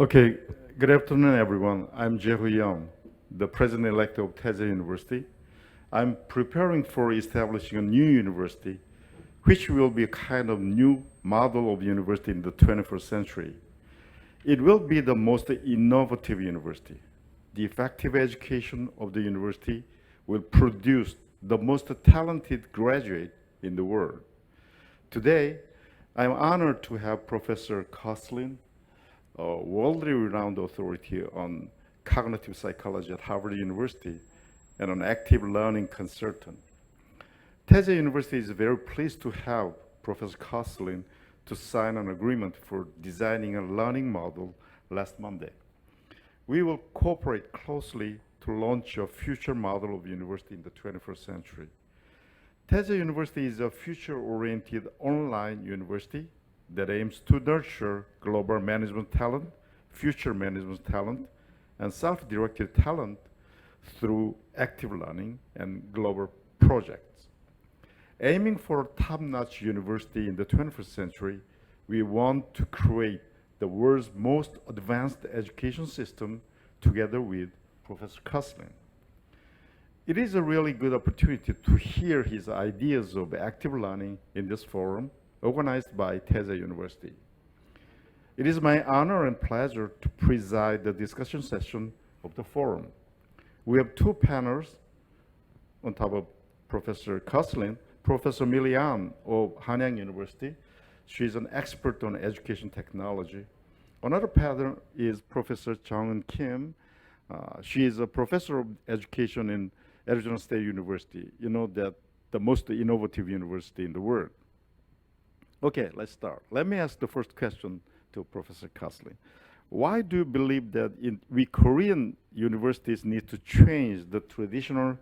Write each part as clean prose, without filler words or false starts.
Okay, good afternoon, everyone. I'm Jae Young, the president-elect of Taejae University. I'm preparing for establishing a new university, which will be a kind of new model of university in the 21st century. It will be the most innovative university. The effective education of the university will produce the most talented graduate in the world. Today, I'm honored to have Professor Kosslyn, a worldly renowned authority on cognitive psychology at Harvard University and an active learning consultant. Taejae University is very pleased to have Professor Kosslyn to sign an agreement for designing a learning model last Monday. We will cooperate closely to launch a future model of university in the 21st century. Taejae University is a future-oriented online university that aims to nurture global management talent, future management talent, and self-directed talent through active learning and global projects. Aiming for a top-notch university in the 21st century, we want to create the world's most advanced education system together with Professor Kosslyn. It is a really good opportunity to hear his ideas of active learning in this forum organized by Taejae University. It is my honor and pleasure to preside the discussion session of the forum. We have two panels on top of Professor Kosslyn, Professor Milian of Hanyang University. She is an expert on education technology. Another panel is Professor Jung Kim. She is a professor of education in Arizona State University. You know that the most innovative university in the world. Okay, let's start. Let me ask the first question to Professor Kosslyn. Why do you believe that we Korean universities need to change the traditional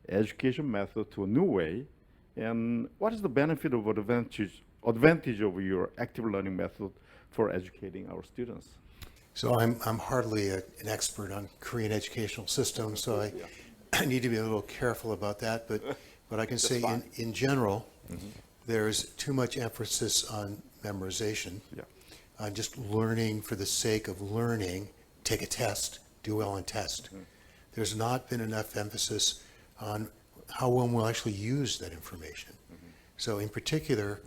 education method to a new way? And what is the benefit of advantage of your active learning method for educating our students? So I'm hardly an expert on Korean educational systems, so I need to be a little careful about that. But I can say in general, there's too much emphasis on memorization, on just learning for the sake of learning, take a test, do well on test. There's not been enough emphasis on how one will actually use that information. So in particular,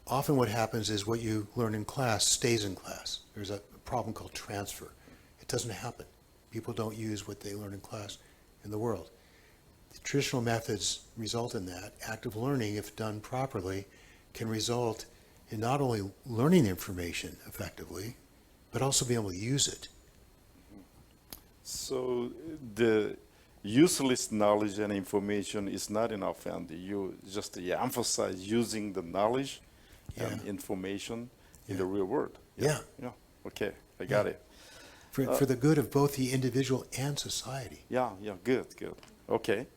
often what happens is what you learn in class stays in class. There's a problem called transfer. It doesn't happen. People don't use what they learn in class in the world. The traditional methods result in that. Active learning, if done properly, can result in not only learning information effectively, but also being able to use it. So the useless knowledge and information is not enough, and you just emphasize using the knowledge and information in the real world. Yeah. Okay, I got it. For the good of both the individual and society. Good. Okay.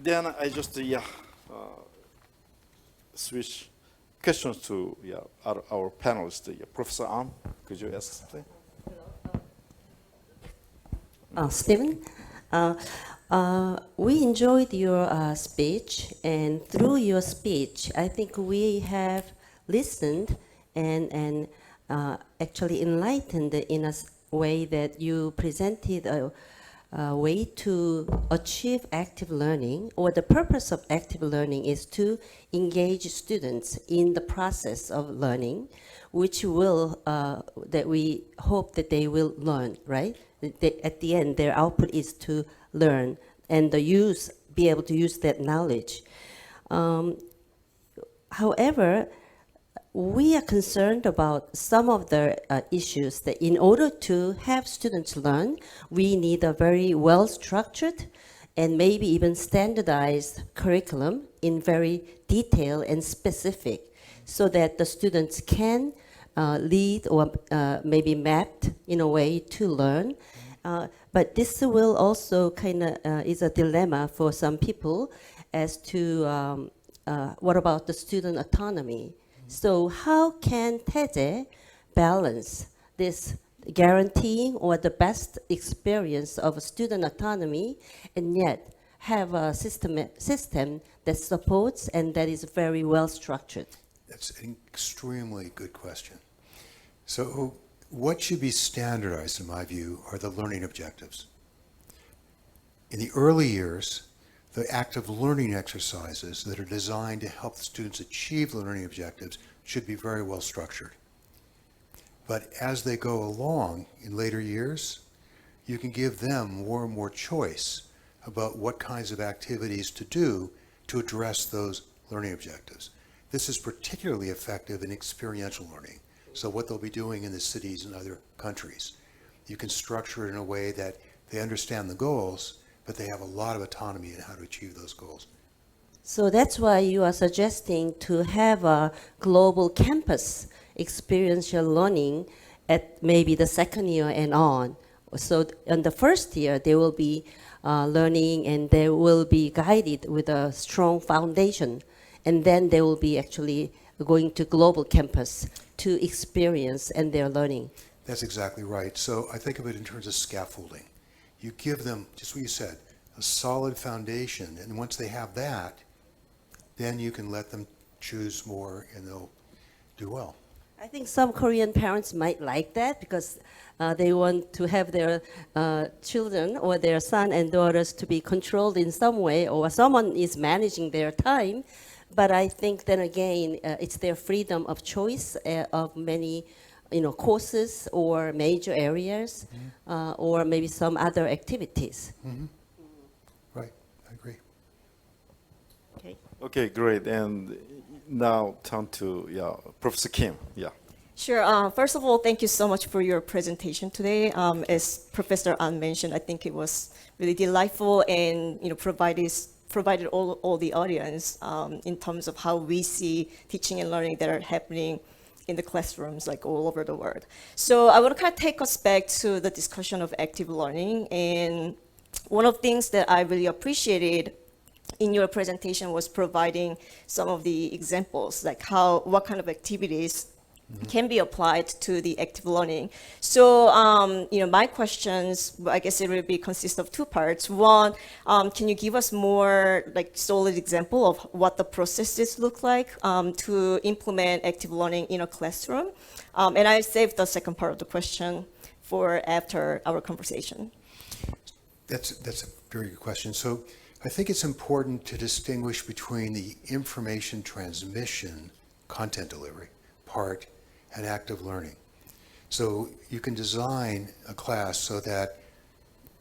Then I just switch questions to our panelists. Professor Am, could you ask something? Stephen, we enjoyed your speech, and through your speech, I think we have listened and actually enlightened in a way that you presented a way to achieve active learning, or the purpose of active learning is to engage students in the process of learning, which will, that we hope that they will learn, right? At the end, their output is to learn and be able to use that knowledge. However, we are concerned about some of the issues that in order to have students learn, we need a very well-structured and maybe even standardized curriculum in very detailed and specific, so that the students can lead or maybe mapped in a way to learn. But this will also kind of is a dilemma for some people as to what about the student autonomy? So how can Taejae balance this guaranteeing or the best experience of student autonomy and yet have a system that supports and that is very well structured? That's an extremely good question. So What should be standardized, in my view, are the learning objectives. In the early years, the active learning exercises that are designed to help the students achieve the learning objectives should be very well structured. But as they go along in later years, you can give them more and more choice about what kinds of activities to do to address those learning objectives. This is particularly effective in experiential learning. So what they'll be doing in the cities and other countries. You can structure it in a way that they understand the goals, but they have a lot of autonomy in how to achieve those goals. So that's why you are suggesting to have a global campus experiential learning at maybe the second year and on. So in the first year, they will be learning and they will be guided with a strong foundation. And then they will be actually going to global campus to experience and their learning. That's exactly right. So I think of it in terms of scaffolding. You give them, just what you said, a solid foundation, and once they have that, then you can let them choose more and they'll do well. I think some Korean parents might like that because they want to have their children or their son and daughters to be controlled in some way, or someone is managing their time. But I think then again, it's their freedom of choice of many, courses or major areas, or maybe some other activities. Mm-hmm. Right, I agree. Okay. Okay, great. And now turn to Professor Kim. Yeah. Sure. First of all, thank you so much for your presentation today. As Professor An mentioned, I think it was really delightful and provided all the audience in terms of how we see teaching and learning that are happening in the classrooms like all over the world. So I want to kind of take us back to the discussion of active learning. And one of the things that I really appreciated in your presentation was providing some of the examples, like what kind of activities can be applied to the active learning. So, my questions, I guess it will consist of two parts. One, can you give us more solid example of what the processes look like to implement active learning in a classroom? And I saved the second part of the question for after our conversation. That's a very good question. So I think it's important to distinguish between the information transmission, content delivery part, and active learning. So you can design a class so that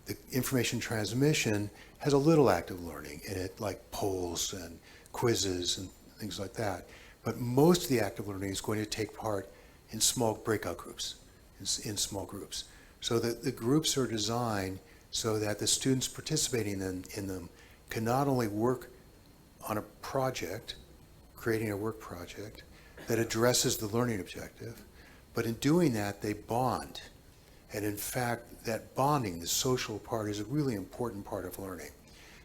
the information transmission has a little active learning in it, like polls and quizzes and things like that. But most of the active learning is going to take part in small breakout groups, in small groups. So that the groups are designed so that the students participating in them can not only work on a project, creating a work project, that addresses the learning objective, but in doing that, they bond. And in fact, that bonding, the social part, is a really important part of learning.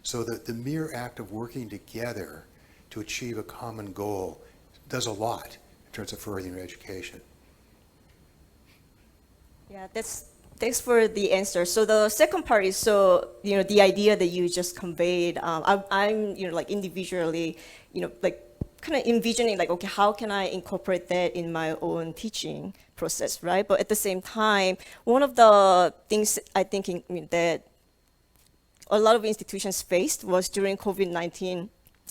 So that the mere act of working together to achieve a common goal does a lot in terms of furthering your education. Yeah, thanks for the answer. So the second part is, the idea that you just conveyed, I'm individually, kind of envisioning okay, how can I incorporate that in my own teaching process, right? But at the same time, one of the things I think that a lot of institutions faced was during COVID-19,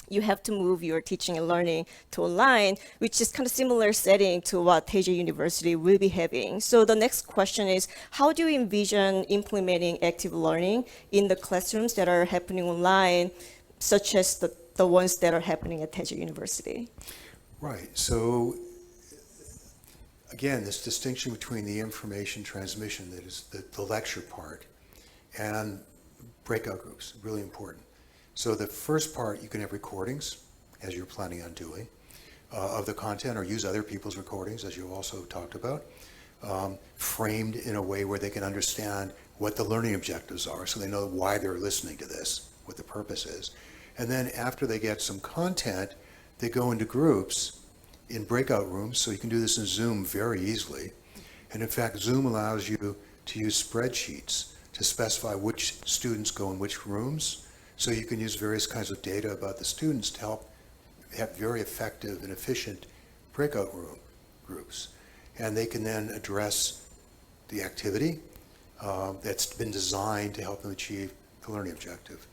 you have to move your teaching and learning to online, which is kind of similar setting to what Taejae University will be having. So the next question is, how do you envision implementing active learning in the classrooms that are happening online, such as the ones that are happening at Taejae University? Right. So again, this distinction between the information transmission, that is the lecture part, and breakout groups, really important. So the first part, you can have recordings, as you're planning on doing, of the content, or use other people's recordings, as you also talked about, framed in a way where they can understand what the learning objectives are, so they know why they're listening to this, what the purpose is. And then after they get some content, they go into groups in breakout rooms, so you can do this in Zoom very easily. And in fact, Zoom allows you to use spreadsheets to specify which students go in which rooms, so you can use various kinds of data about the students to help have very effective and efficient breakout room groups. And they can then address the activity that's been designed to help them achieve the learning objective.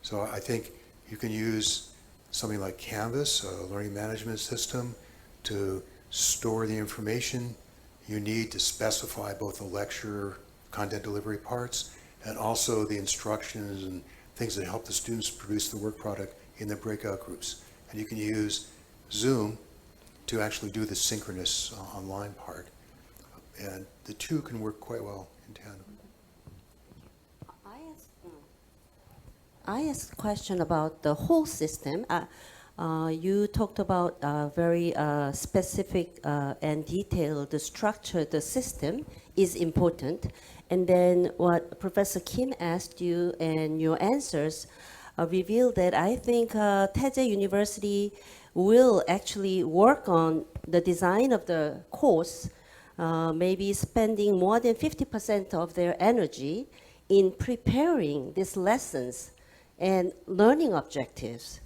So I think you can use something like Canvas, a learning management system, to store the information you need to specify both the lecture content delivery parts and also the instructions and things that help the students produce the work product in the breakout groups. And you can use Zoom to actually do the synchronous online part. And the two can work quite well in tandem. I asked a question about the whole system. You talked about very specific and detailed structure. The system is important. And then what Professor Kim asked you and your answers revealed that I think Taejae University will actually work on the design of the course, maybe spending more than 50% of their energy in preparing these lessons and learning objectives.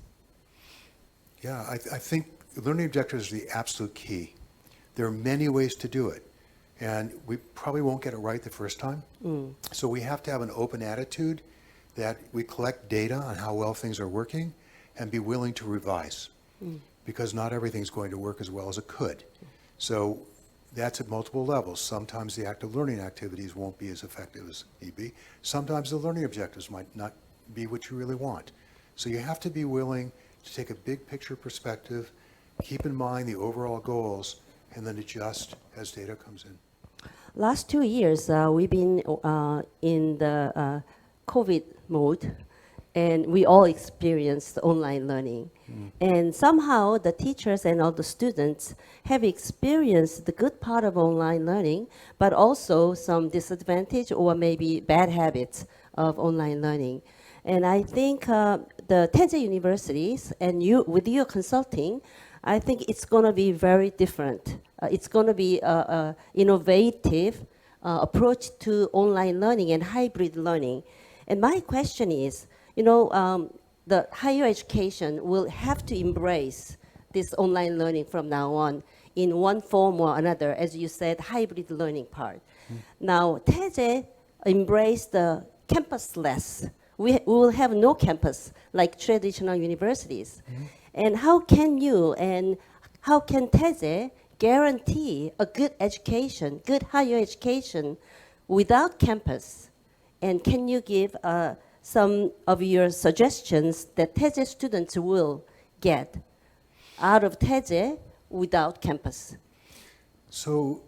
Yeah, I think learning objectives is the absolute key. There are many ways to do it, and we probably won't get it right the first time. So we have to have an open attitude that we collect data on how well things are working and be willing to revise, because not everything's going to work as well as it could. So that's at multiple levels. Sometimes the active learning activities won't be as effective as need be. Sometimes the learning objectives might not be what you really want. So you have to be willing to take a big picture perspective, keep in mind the overall goals, and then adjust as data comes in. Last 2 years, we've been in the COVID mode, and we all experienced online learning. And somehow the teachers and all the students have experienced the good part of online learning, but also some disadvantage or maybe bad habits of online learning. And I think the Taejae universities and you, with your consulting, I think it's going to be very different. It's going to be an innovative approach to online learning and hybrid learning. And my question is, you know, the higher education will have to embrace this online learning from now on in one form or another, as you said, hybrid learning part. Now, Taejae embraced the campusless. We will have no campus like traditional universities. And how can you and how can Taejae guarantee a good education, good higher education without campus? And can you give some of your suggestions that Taejae students will get out of Taejae without campus? So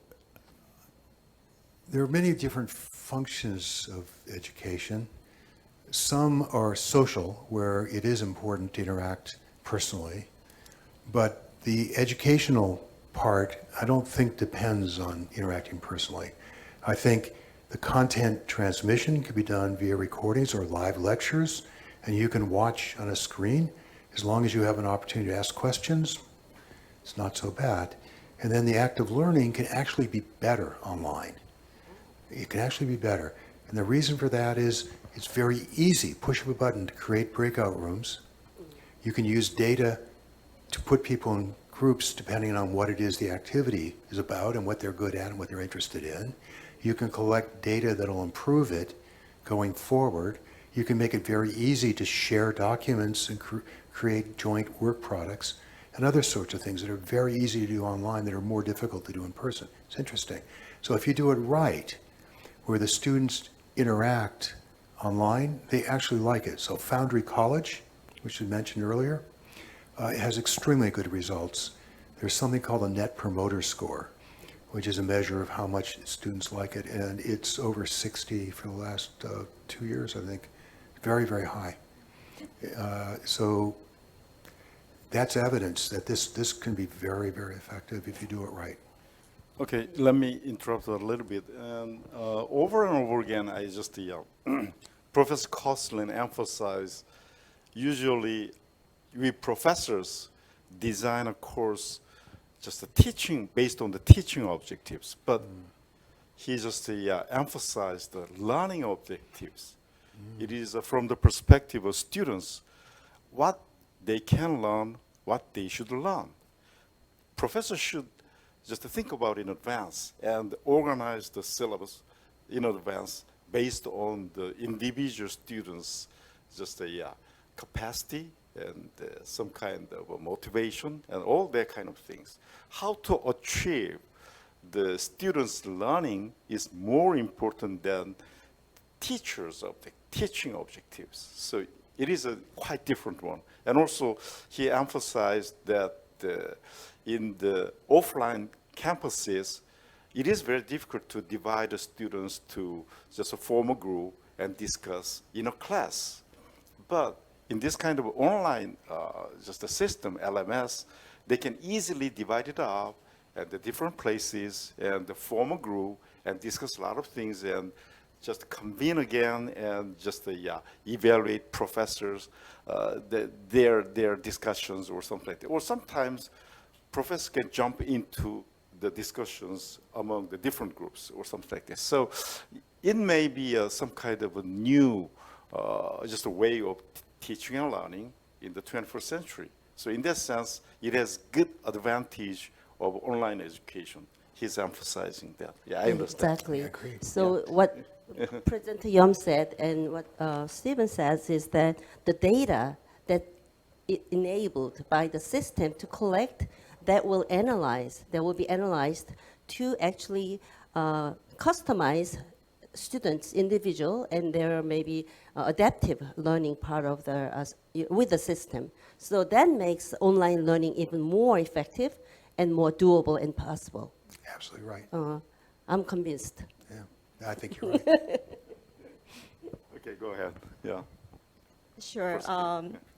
there are many different functions of education. Some are social, where it is important to interact personally, but the educational part, I don't think depends on interacting personally. I think the content transmission can be done via recordings or live lectures, and you can watch on a screen. As long as you have an opportunity to ask questions, it's not so bad. And then the active learning can actually be better online. It can actually be better. And the reason for that is it's very easy. Push of a button to create breakout rooms. You can use data to put people in groups depending on what it is the activity is about and what they're good at and what they're interested in. You can collect data that'll improve it going forward. You can make it very easy to share documents and create joint work products and other sorts of things that are very easy to do online that are more difficult to do in person. It's interesting. So if you do it right, where the students interact online, they actually like it. So Foundry College, which we mentioned earlier, has extremely good results. There's something called a Net Promoter Score, which is a measure of how much students like it, and it's over 60 for the last 2 years, I think. Very, very high. So that's evidence that this can be very, very effective if you do it right. Okay, let me interrupt a little bit. And over and over again, I just Professor Kosslyn emphasized, usually we professors design a course just a teaching based on the teaching objectives, but he just emphasized the learning objectives. It is from the perspective of students, what they can learn, what they should learn. Professors should just to think about in advance and organize the syllabus in advance based on the individual students' just a capacity and some kind of a motivation and all that kind of things. How to achieve the students' learning is more important than teachers' teaching objectives. So it is a quite different one. And also, he emphasized that in the offline campuses, it is very difficult to divide the students to just form a group and discuss in a class. But in this kind of online just a system, LMS, they can easily divide it up at the different places and form a group and discuss a lot of things and just convene again and just evaluate professors, their discussions or something like that. Or sometimes professors can jump into the discussions among the different groups or something like this. So it may be some kind of a new, just a way of teaching and learning in the 21st century. So in that sense, it has good advantage of online education. He's emphasizing that. Yeah, I understand. Exactly. I agree. So what President Yum said and what Stephen says is that the data that it enabled by the system to collect, that will be analyzed to actually customize students' individual and their maybe adaptive learning part of with the system. So that makes online learning even more effective and more doable and possible. Absolutely right. I'm convinced. Yeah, I think you're right. Okay, go ahead. Yeah. Sure. First,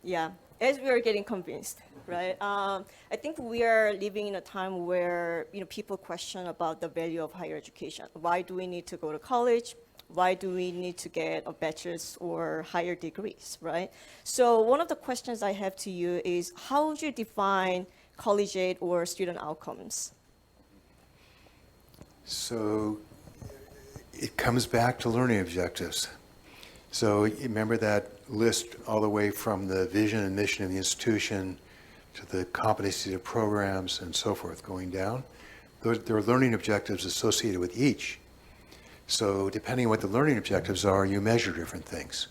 Yeah. As we are getting convinced, right? I think we are living in a time where people question about the value of higher education. Why do we need to go to college? Why do we need to get a bachelor's or higher degrees, right? So one of the questions I have to you is, how would you define collegiate or student outcomes? So it comes back to learning objectives. So you remember that list all the way from the vision and mission of the institution to the competencies of programs and so forth going down. There are learning objectives associated with each. So depending on what the learning objectives are, you measure different things.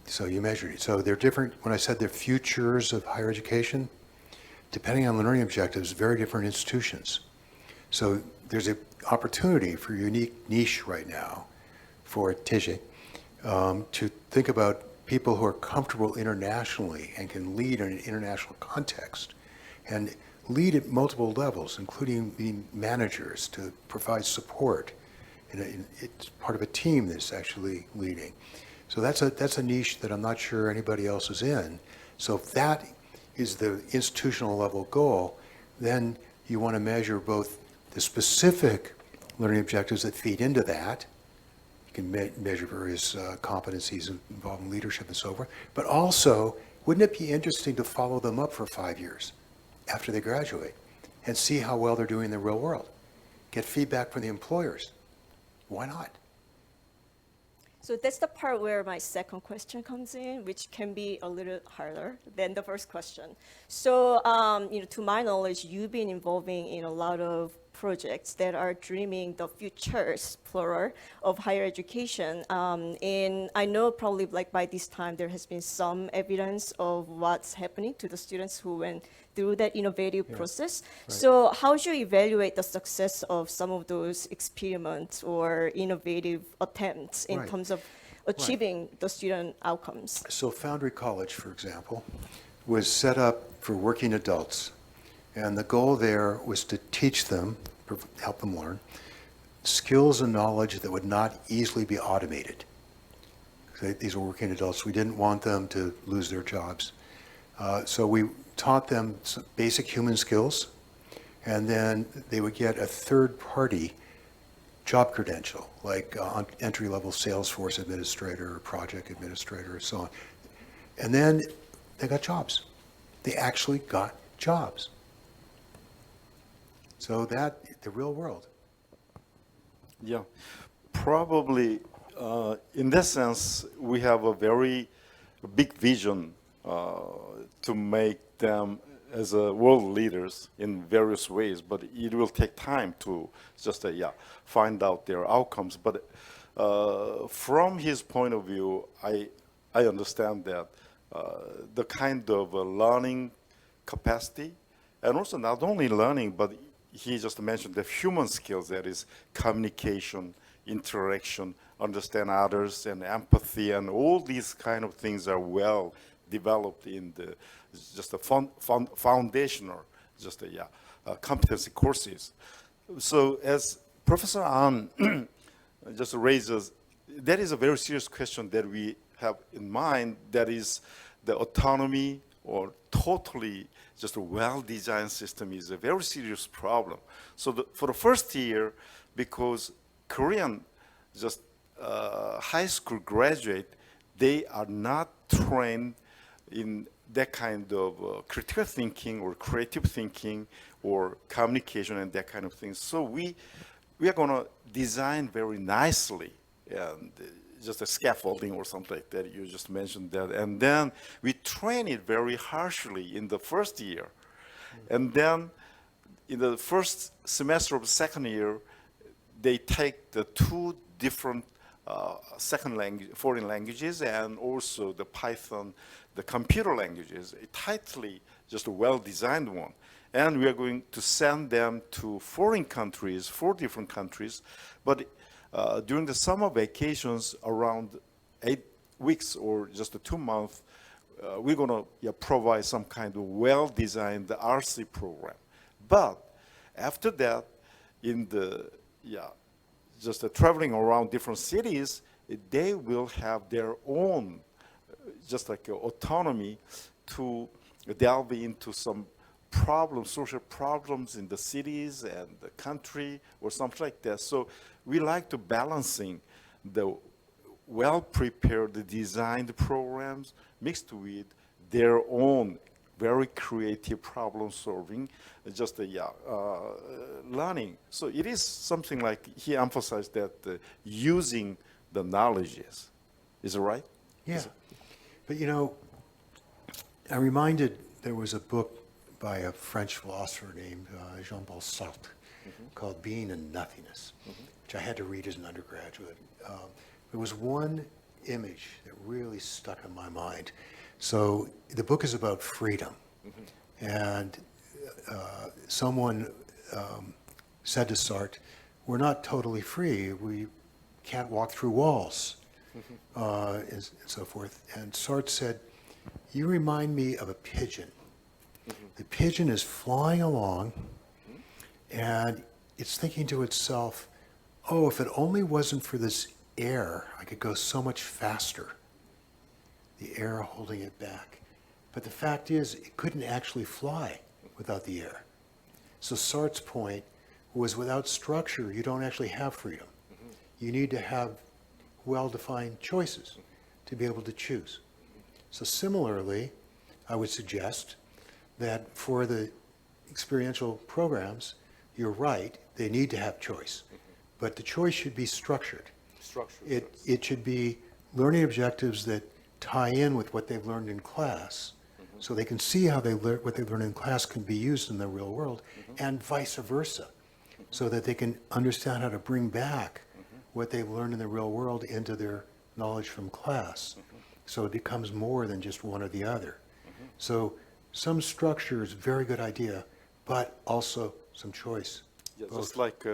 So you measure it. So they're different. When I said they're futures of higher education, depending on the learning objectives, very different institutions. So there's an opportunity for a unique niche right now for Taejae to think about people who are comfortable internationally and can lead in an international context and lead at multiple levels, including being managers to provide support. It's part of a team that's actually leading. So that's a niche that I'm not sure anybody else is in. So if that is the institutional level goal, then you want to measure both the specific learning objectives that feed into that. You can measure various competencies involving leadership and so forth. But also, wouldn't it be interesting to follow them up for 5 years after they graduate and see how well they're doing in the real world? Get feedback from the employers. Why not? So that's the part where my second question comes in, which can be a little harder than the first question. So, to my knowledge, you've been involving in a lot of projects that are dreaming the futures, plural, of higher education. And I know probably like by this time there has been some evidence of what's happening to the students who went through that innovative process. Right. So how do you evaluate the success of some of those experiments or innovative attempts in Right. terms of achieving the student outcomes? So Foundry College, for example, was set up for working adults. And the goal there was to teach them, help them learn, skills and knowledge that would not easily be automated. These were working adults. We didn't want them to lose their jobs. So we taught them some basic human skills, and then they would get a third-party job credential, like entry-level Salesforce administrator or project administrator or so on. And then they got jobs. They actually got jobs. So that, the real world. Yeah, probably in that sense, we have a very big vision to make them as world leaders in various ways, but it will take time to just find out their outcomes. But from his point of view, I understand that the kind of learning capacity, and also not only learning, but he just mentioned the human skills, that is communication, interaction, understand others, and empathy, and all these kind of things are well developed in the just the foundational, just competency courses. So as Professor An just raises, that is a very serious question that we have in mind, that is the autonomy or totally just a well-designed system is a very serious problem. So for the first year, because Korean just high school graduate, they are not trained in that kind of critical thinking or creative thinking or communication and that kind of thing. So we are going to design very nicely and just a scaffolding or something like that. You just mentioned that. And then we train it very harshly in the first year. And then in the first semester of the second year, they take the two different second language, foreign languages, and also the Python, the computer languages, a tightly, just a well-designed one. And we are going to send them to foreign countries, 4 different countries. But during the summer vacations, around 8 weeks or just 2 months, we're going to provide some kind of well-designed RC program. But after that, in the just traveling around different cities, they will have their own, just like autonomy to delve into some problems, social problems in the cities and the country or something like that. So we like to balancing the well-prepared, designed programs mixed with their own very creative problem solving, just learning. So it is something like he emphasized that using the knowledge is it right? Yeah. But you know, I'm reminded there was a book by a French philosopher named Jean-Paul Sartre called Being and Nothingness, which I had to read as an undergraduate. There was one image that really stuck in my mind. So the book is about freedom. And someone said to Sartre, we're not totally free. We can't walk through walls, and so forth. And Sartre said, you remind me of a pigeon. The pigeon is flying along, and it's thinking to itself, oh, if it only wasn't for this air, I could go so much faster. The air holding it back. But the fact is, it couldn't actually fly without the air. So Sartre's point was, without structure, you don't actually have freedom. You need to have well-defined choices to be able to choose. So similarly, I would suggest that for the experiential programs, you're right, they need to have choice. But the choice should be structured. It should be learning objectives that tie in with what they've learned in class, so they can see how what they learned in class can be used in the real world, and vice versa, so that they can understand how to bring back what they've learned in the real world into their knowledge from class. So it becomes more than just one or the other. So some structure is a very good idea, but also some choice. Yeah, just like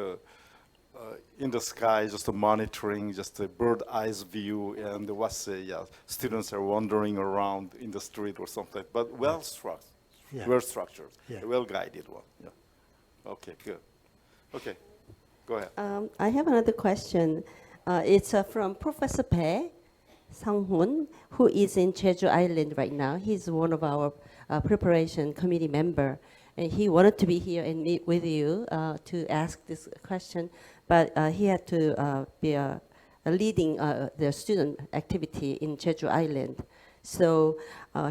in the sky, just monitoring, just a bird eyes view, and students are wandering around in the street or something, but well structured, a well guided one. Yeah. Okay, good. Okay, go ahead. I have another question. It's from Professor Bae Sang-hoon, who is in Jeju Island right now. He's one of our preparation committee member, and he wanted to be here and meet with you to ask this question, but he had to be leading the student activity in Jeju Island. So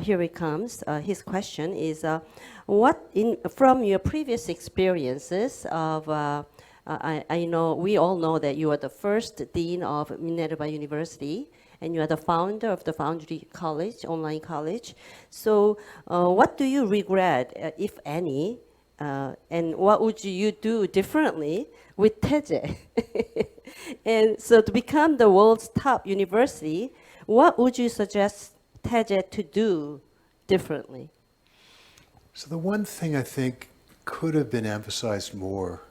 here it comes. His question is, from your previous experiences of I know, we all know that you are the first dean of Minerva University, and you are the founder of the Foundry College, online college. So what do you regret, if any, and what would you do differently with Taejae? And so to become the world's top university, what would you suggest Taejae to do differently? So the one thing I think could have been emphasized more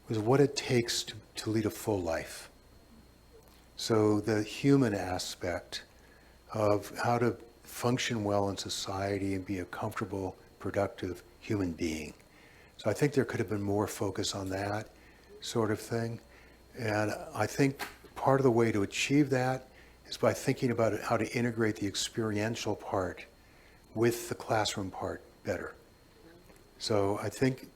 was what it takes to lead a full life. So the human aspect of how to function well in society and be a comfortable, productive human being. So I think there could have been more focus on that sort of thing. And I think part of the way to achieve that is by thinking about how to integrate the experiential part with the classroom part better. So I think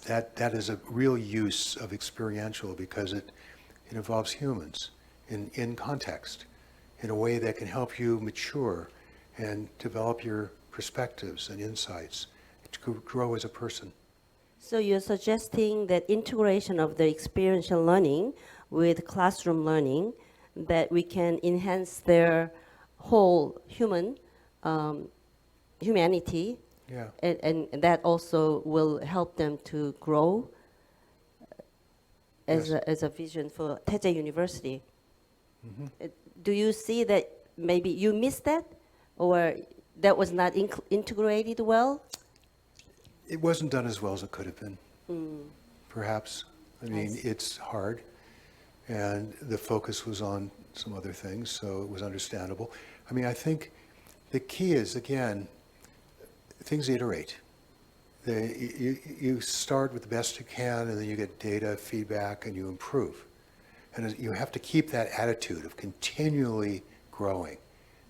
that is a real use of experiential because it involves humans in context in a way that can help you mature and develop your perspectives and insights to grow as a person. So you're suggesting that integration of the experiential learning with classroom learning, that we can enhance their whole humanity, Yeah. and that also will help them to grow as, Yes. as a vision for Taejae University. Do you see that maybe you missed that, or that was not integrated well? It wasn't done as well as it could have been, perhaps. I mean, see. it's hard, and the focus was on some other things, so it was understandable. I mean, I think the key is, again, things iterate. You start with the best you can, and then you get data, feedback, and you improve. And you have to keep that attitude of continually growing,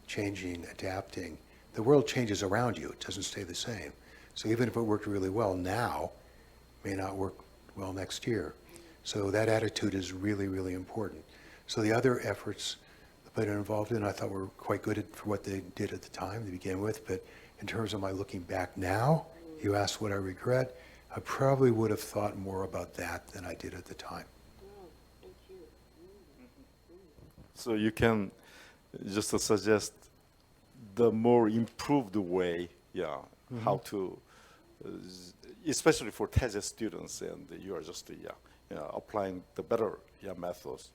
changing, adapting. The world changes around you. It doesn't stay the same. So even if it worked really well now, it may not work well next year. So that attitude is really, really important. So the other efforts that I'm involved in, I thought were quite good for what they did at the time to begin with. But in terms of my looking back now, you asked what I regret, I probably would have thought more about that than I did at the time. So you can just suggest the more improved way, how to, especially for Taejae students, and you are just applying the better methods.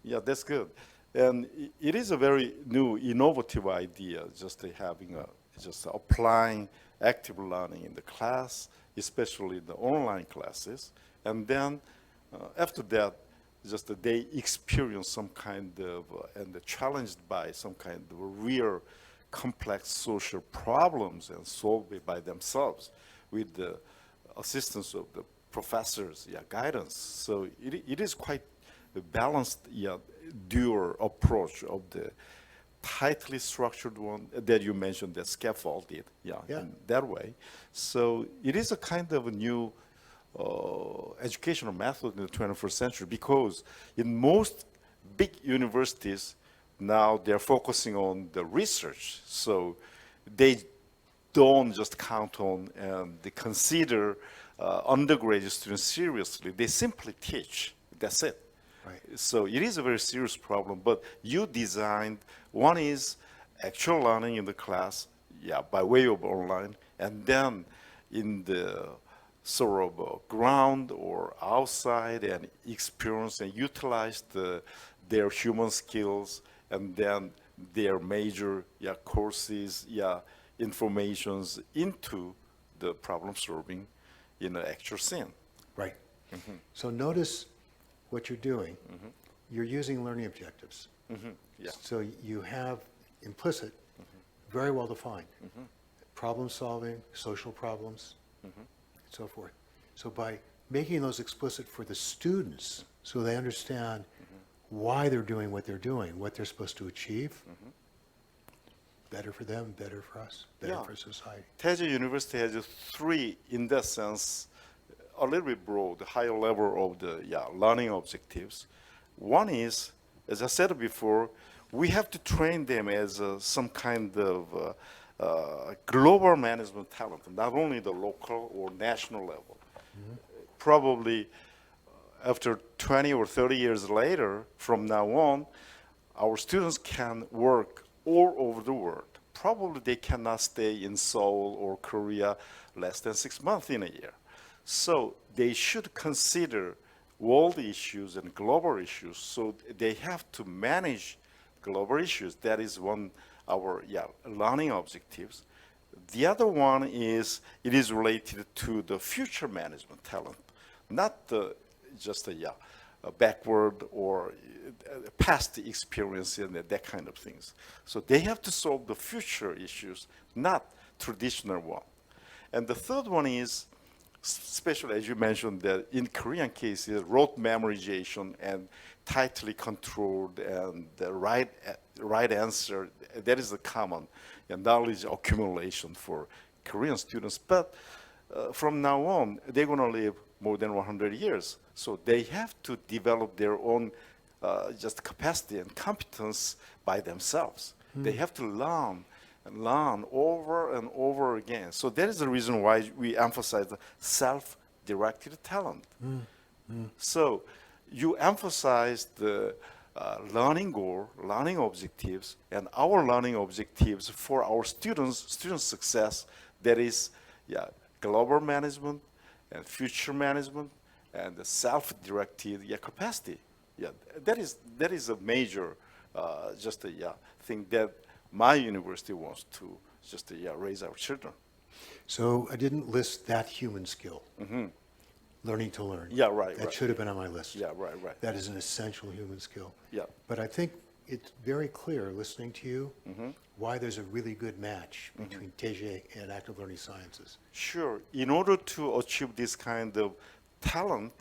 Yeah, that's good. And it is a very new, innovative idea, just having just applying active learning in the class, especially the online classes, and then after that, just they experience some kind of, and challenged by some kind of real complex social problems and solve it by themselves with the assistance of the professors, guidance. So it is quite a balanced, dual approach of the tightly structured one that you mentioned, that scaffolded, in that way. So it is a kind of a new educational method in the 21st century, because in most big universities now they're focusing on the research. So they don't just count on and they consider undergraduate students seriously. They simply teach. That's it. Right. So it is a very serious problem, but you designed, one is actual learning in the class, by way of online, and then in the sort of ground or outside, and experience and utilize their human skills, and then their major courses, informations into the problem solving in the actual scene. Right. So notice what you're doing. You're using learning objectives. So you have implicit, very well defined, problem solving, social problems, and so forth. So by making those explicit for the students, so they understand why they're doing what they're doing, what they're supposed to achieve, better for them, better for us, better for society. Taejae University has three, in that sense, a little bit broad, higher level of the learning objectives. One is, as I said before, we have to train them as some kind of global management talent, not only the local or national level. Probably after 20 or 30 years later, from now on, our students can work all over the world. Probably they cannot stay in Seoul or Korea less than 6 months in a year. So they should consider world issues and global issues. So they have to manage global issues. That is one our learning objectives. The other one is it is related to the future management talent, not just a backward or past experience and that kind of things. So they have to solve the future issues, not traditional one. And the third one is, especially as you mentioned, that in Korean cases, rote memorization and tightly controlled and the right answer, that is the common knowledge accumulation for Korean students. But from now on, they're going to live more than 100 years. So they have to develop their own just capacity and competence by themselves. They have to learn and learn over and over again. So that is the reason why we emphasize the self-directed talent. So you emphasize the learning goal, learning objectives, and our learning objectives for our student success. That is, global management and future management and the self-directed capacity. That is a major thing that my university wants to just raise our children. So I didn't list that human skill. Learning to learn. Yeah, right. That should have been on my list. Yeah, right. That is an essential human skill. Yeah. But I think it's very clear, listening to you, why there's a really good match between Taejae and active learning sciences. Sure. In order to achieve this kind of talent,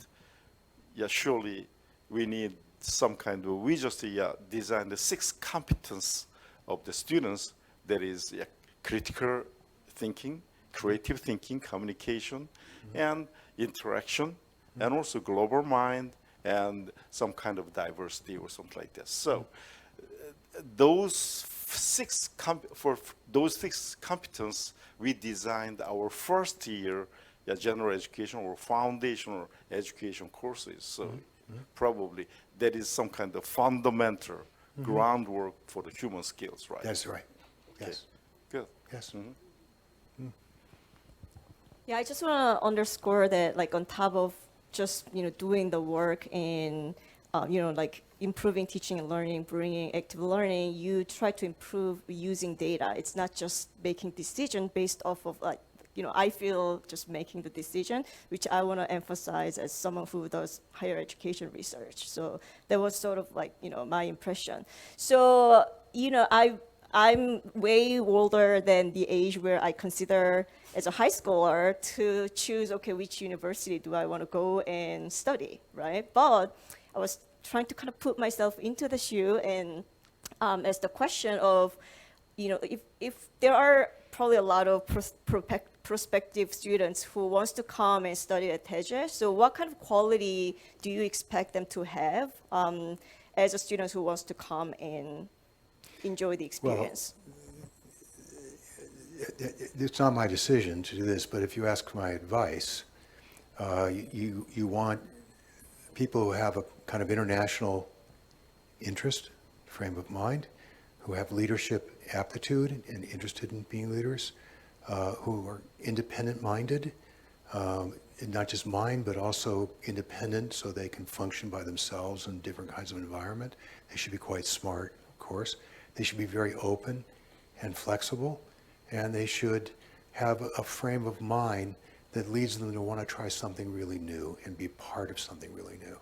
surely we need some kind of, we just design the 6 competence of the students. That is critical thinking, creative thinking, communication, and interaction, and also global mind, and some kind of diversity or something like this. So those 6 competence, we designed our first year general education or foundational education courses. So probably that is some kind of fundamental groundwork for the human skills, right? That's right. Yes. Good. Yes. Yeah, I just want to underscore that, like, on top of just, doing the work and, like improving teaching and learning, bringing active learning, you try to improve using data. It's not just making decision based off of, like, I feel just making the decision, which I want to emphasize as someone who does higher education research. So that was sort of like, my impression. So, I'm way older than the age where I consider as a high schooler to choose, okay, which university do I want to go and study, right? But I was trying to kind of put myself into the shoe and as the question of, if there are probably a lot of prospective students who wants to come and study at Taejae, so what kind of quality do you expect them to have as a student who wants to come and enjoy the experience? It's not my decision to do this, but if you ask my advice, you want people who have a kind of international interest, frame of mind, who have leadership aptitude and interested in being leaders, who are independent-minded, and not just mind, but also independent so they can function by themselves in different kinds of environment. They should be quite smart, of course. They should be very open and flexible, and they should have a frame of mind that leads them to want to try something really new and be part of something really new.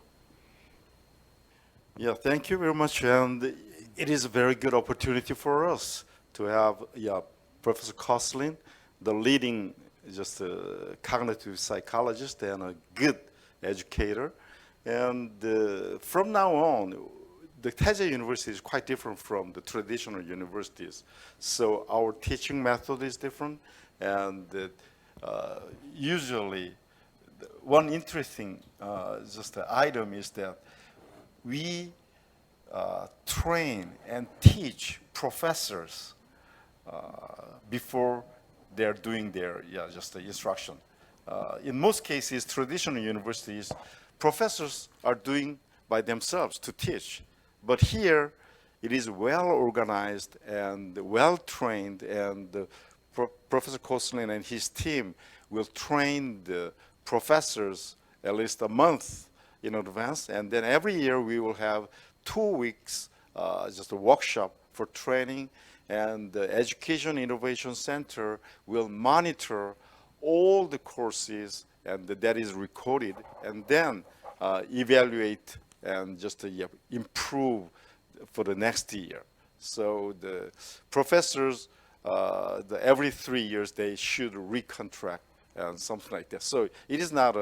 Yeah, thank you very much. And it is a very good opportunity for us to have Professor Kosslyn, the leading cognitive psychologist and a good educator. And from now on, the Taejae University is quite different from the traditional universities. So our teaching method is different, and usually one interesting item is that we train and teach professors before they're doing their instruction. In most cases, traditional universities, professors are doing by themselves to teach. But here, it is well organized and well trained, and Professor Kosslyn and his team will train the professors at least a month in advance, and then every year we will have 2 weeks, just a workshop for training, and the Education Innovation Center will monitor all the courses, and that is recorded, and then evaluate and just improve for the next year. So the professors, every 3 years, they should recontract and something like that. So it is not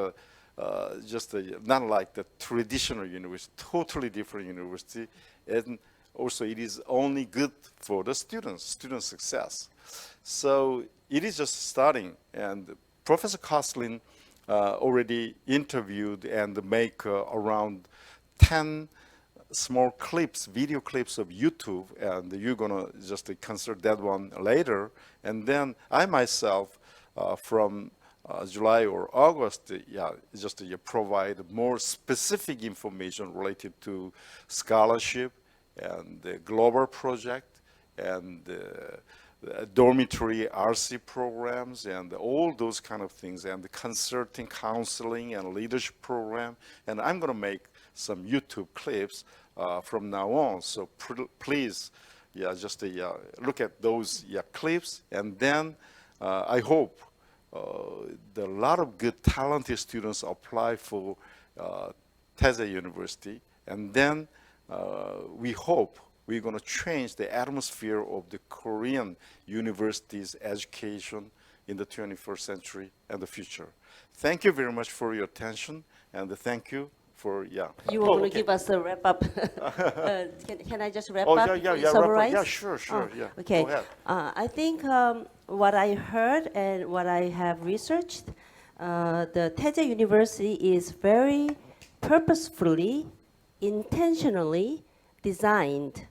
not like the traditional university, totally different university, and also it is only good for the student success. So it is just starting, and Professor Kosslyn already interviewed and make around 10 small clips, video clips of YouTube, and you're gonna just consider that one later. And then I myself, from July or August, just provide more specific information related to scholarship and the global project and dormitory RC programs and all those kind of things, and the consulting, counseling, and leadership program. And I'm going to make some YouTube clips from now on. So please, just look at those clips, and then I hope a lot of good, talented students apply for Taejae University, and then we hope we're going to change the atmosphere of the Korean universities education in the 21st century and the future. Thank you very much for your attention, and thank you for, You were going to give us a wrap up. Can I just wrap up? Wrap up. Summarize? Yeah, sure, Okay. Go ahead. I think what I heard and what I have researched, the Taejae University is very purposefully, intentionally designed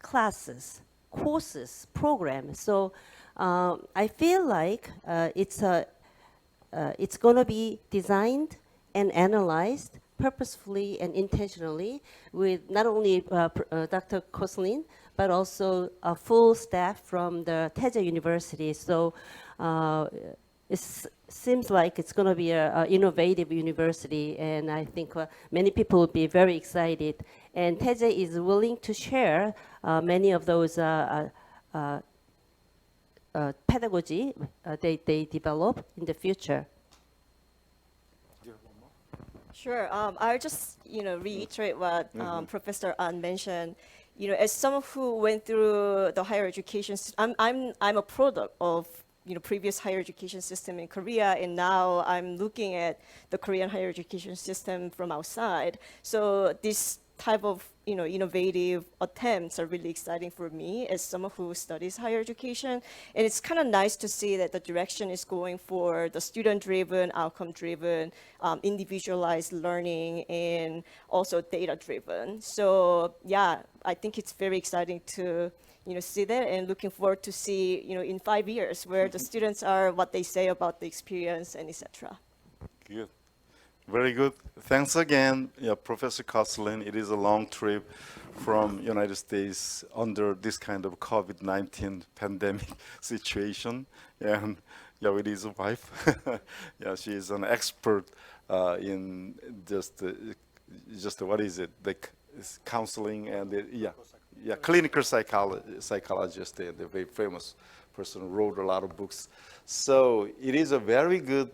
classes, courses, programs. So I feel like it's going to be designed and analyzed purposefully and intentionally with not only Dr. Kosslyn, but also a full staff from the Taejae University. So it seems like it's going to be an innovative university, and I think many people will be very excited. And Taejae is willing to share many of those pedagogy they develop in the future. Sure. I'll just reiterate what Professor An mentioned. As someone who went through the higher education, I'm a product of previous higher education system in Korea, and now I'm looking at the Korean higher education system from outside. So this type of innovative attempts are really exciting for me as someone who studies higher education. And it's kind of nice to see that the direction is going for the student-driven, outcome-driven, individualized learning, and also data-driven. So yeah, I think it's very exciting to see that, and looking forward to see in 5 years where the students are, what they say about the experience, and etc. Good. Very good. Thanks again, Professor Kosslyn. It is a long trip from United States under this kind of COVID-19 pandemic situation. And with his wife, she is an expert in just what is it, the counseling and clinical psychologist, and a very famous person who wrote a lot of books. So it is a very good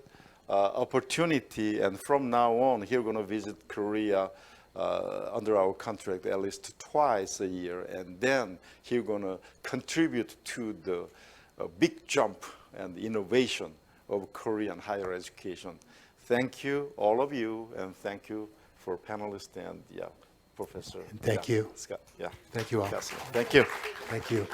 opportunity, and from now on, he's going to visit Korea under our contract at least twice a year, and then he's going to contribute to the big jump and innovation of Korean higher education. Thank you, all of you, and thank you for panelists and Professor. Thank you. Scott. Thank you all. Thank you. Thank you.